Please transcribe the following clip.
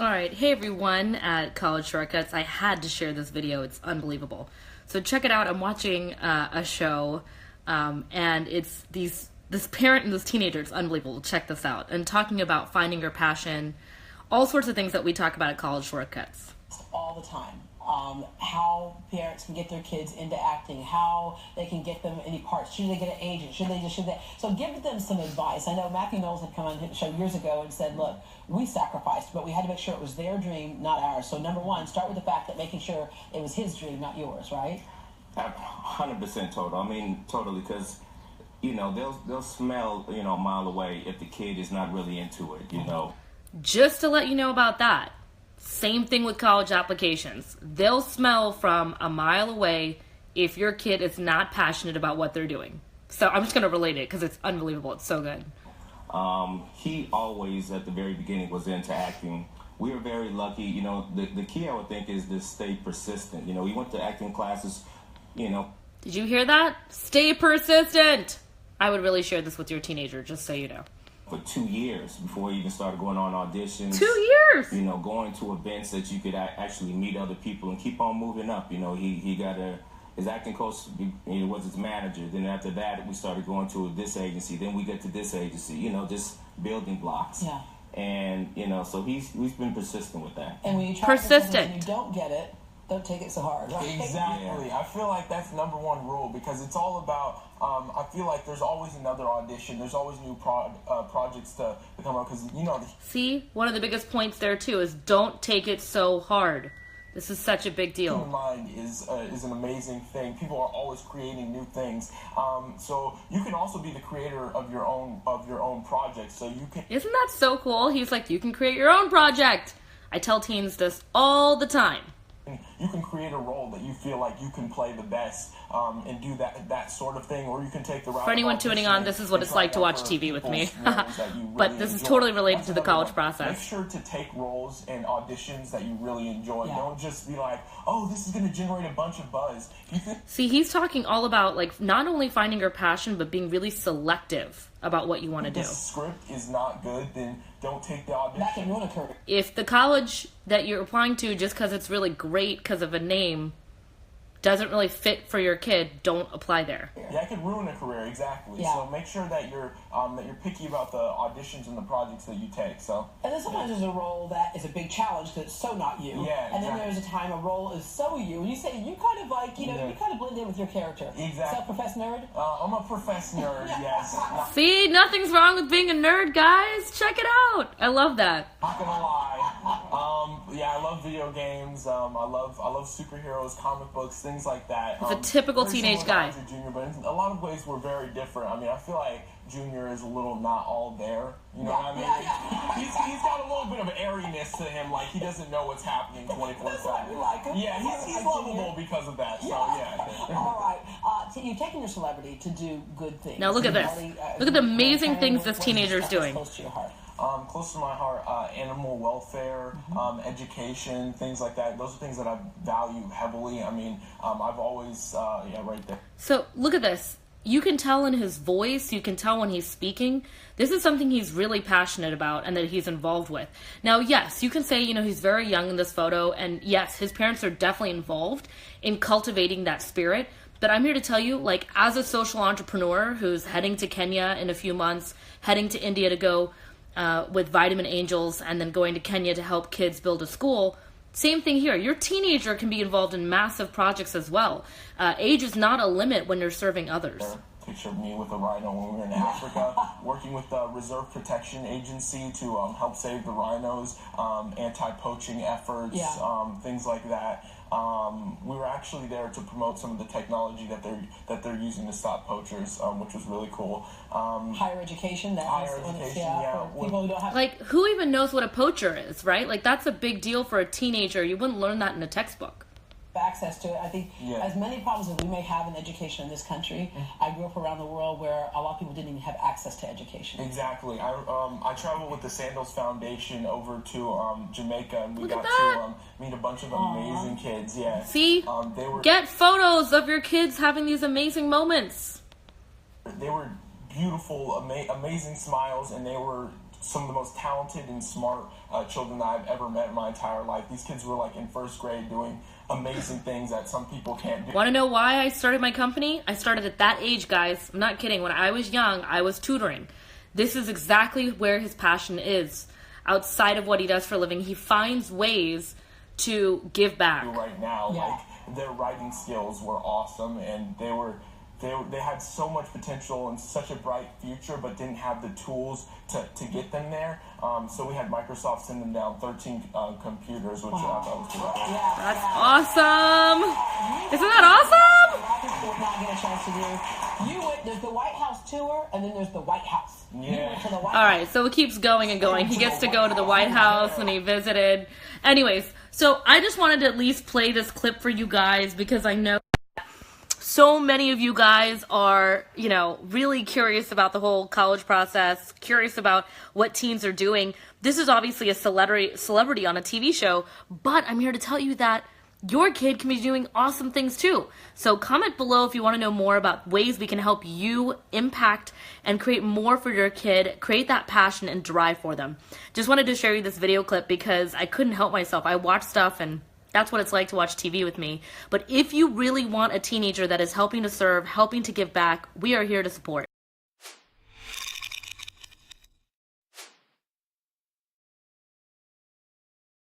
Alright, hey everyone at College Shortcuts. I had to share this video. It's unbelievable. So check it out. I'm watching a show, and it's this parent and this teenager. It's unbelievable. Check this out. And talking about finding your passion, all sorts of things that we talk about at College Shortcuts. All the time. How parents can get their kids into acting, how they can get them any parts. Should they get an agent? Should they? So give them some advice. I know Matthew Knowles had come on the show years ago and said, look, we sacrificed, but we had to make sure it was their dream, not ours. So number one, start with the fact that making sure it was his dream, not yours, right? 100% total. I mean, totally, because, they'll smell, a mile away if the kid is not really into it, Just to let you know about that. Same thing with college applications. They'll smell from a mile away if your kid is not passionate about what they're doing. So I'm just going to relate it because it's unbelievable. It's so good. He always, at the very beginning, was into acting. We were very lucky. The key, I would think, is to stay persistent. We went to acting classes, Did you hear that? Stay persistent. I would really share this with your teenager, just so you know. For 2 years before he even started going on auditions. 2 years! Going to events that you could actually meet other people and keep on moving up. He got his acting coach was his manager. Then after that, we started going to this agency. Then we get to this agency, just building blocks. Yeah. And, so he's been persistent with that. And when you try persistent and you don't get it, don't take it so hard, right? Exactly. Yeah. I feel like that's number one rule because it's all about, I feel like there's always another audition. There's always new projects to come up because, See, one of the biggest points there, too, is don't take it so hard. This is such a big deal. Human mind is an amazing thing. People are always creating new things. So you can also be the creator of your own project. So you can. Isn't that so cool? He's like, you can create your own project. I tell teens this all the time. You can create a role that you feel like you can play the best and do that sort of thing, or you can take the route. For anyone tuning on, this is what it's like to watch TV with me. But this is totally related to the college process. Make sure to take roles and auditions that you really enjoy. Yeah. Don't just be like, oh, this is going to generate a bunch of buzz. See, he's talking all about not only finding your passion, but being really selective about what you want to do. If the script is not good, then don't take the audition. That can ruin a career. If the college that you're applying to, just because it's really great because of a name, doesn't really fit for your kid, don't apply there. Yeah, it could ruin a career, exactly. Yeah. So make sure that you're picky about the auditions and the projects that you take. So. And then sometimes there's a role that is a big challenge because it's so not you. Yeah, and then there's a time a role is so you. And you say you kind of you kind of blend in with your character. Exactly. Is that professed nerd? I'm a professed nerd, yes. See, nothing's wrong with being a nerd, guys. Check it out. I love that. Not gonna lie. I love video games. I love superheroes, comic books, things like that. It's a typical teenage guy. Junior, but in a lot of ways we're very different. I mean, I feel like Junior is a little not all there. You know what I mean? Yeah. He's got a little bit of airiness to him, like he doesn't know what's happening 24/7. Like him. Yeah, he's lovable because of that. So yeah. All right. So you've taken your celebrity to do good things. Now look at this. Look at the amazing things this teenager is doing. Close to your heart. Close to my heart, animal welfare, education, things like that. Those are things that I value heavily. I mean, I've always, right there. So look at this. You can tell in his voice, you can tell when he's speaking, this is something he's really passionate about and that he's involved with. Now, yes, you can say, he's very young in this photo, and yes, his parents are definitely involved in cultivating that spirit. But I'm here to tell you, as a social entrepreneur who's heading to Kenya in a few months, heading to India to go with Vitamin Angels, and then going to Kenya to help kids build a school. Same thing here. Your teenager can be involved in massive projects as well. Age is not a limit when you're serving others. Picture of me with a rhino when we were in Africa, working with the Reserve Protection Agency to help save the rhinos, anti-poaching efforts, things like that. We were actually there to promote some of the technology that they're using to stop poachers, which was really cool. Higher education. Yeah. People who don't have who even knows what a poacher is, right? That's a big deal for a teenager. You wouldn't learn that in a textbook. Access to it. I think as many problems as we may have in education in this country, I grew up around the world where a lot of people didn't even have access to education. Exactly. I traveled with the Sandals Foundation over to Jamaica, and we got to meet a bunch of amazing kids. Yeah. See? Get photos of your kids having these amazing moments. They were beautiful, amazing smiles, and they were some of the most talented and smart children that I've ever met in my entire life. These kids were like in first grade doing amazing things that some people can't do. Want to know why I started my company? I started at that age, guys. I'm not kidding. When I was young, I was tutoring. This is exactly where his passion is. Outside of what he does for a living, he finds ways to give back. Right now, like their writing skills were awesome, and they had so much potential and such a bright future, but didn't have the tools to get them there. So we had Microsoft send them down 13 computers, which I thought was great. That's awesome. Isn't that awesome? A lot of people not get a chance to do. There's the White House tour, and then there's the White House. Yeah. You went to the White All right, so it keeps going and going. He gets to go to the White House, and he visited. Anyways, so I just wanted to at least play this clip for you guys because I know so many of you guys are, you know, really curious about the whole college process, curious about what teens are doing. This is obviously a celebrity on a TV show, but I'm here to tell you that your kid can be doing awesome things too. So comment below if you want to know more about ways we can help you impact and create more for your kid, create that passion and drive for them. Just wanted to share you this video clip because I couldn't help myself. I watch stuff and that's what it's like to watch TV with me. But if you really want a teenager that is helping to serve, helping to give back, we are here to support.